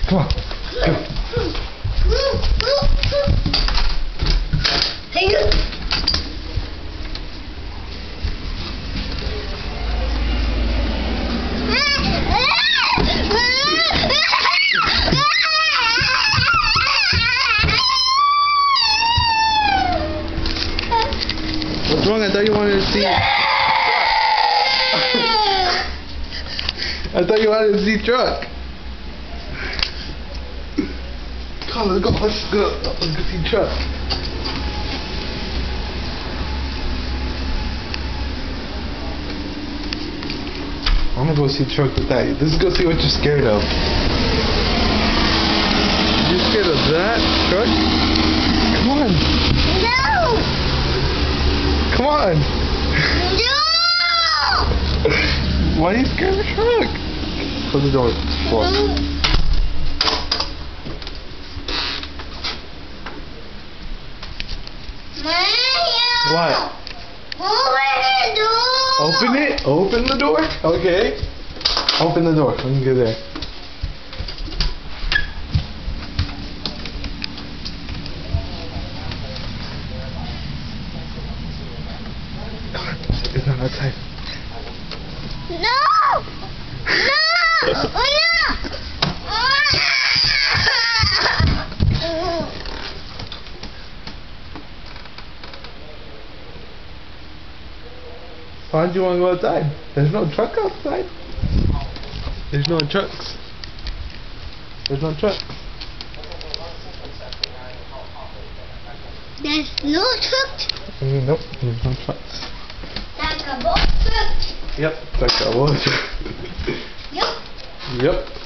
Come on. Go. Hang on. What's wrong? I thought you wanted to see. I thought you wanted to see truck. Come on, let's go. Let's go see truck. I'm gonna go see truck with that. Let's go see what you're scared of. You're scared of that truck? Come on. No! Come on. No! Why are you scared of the truck? Close the door. What? Open it? Open the door? Okay. Open the door. We can get there. It's not outside. No! No! Oh, no! Why don't you want to go outside? There's no truck outside. There's no trucks. There's no trucks. There's no truck? Nope, there's no trucks. Like a boat truck? Yep, like a boat truck. Yep. Yep.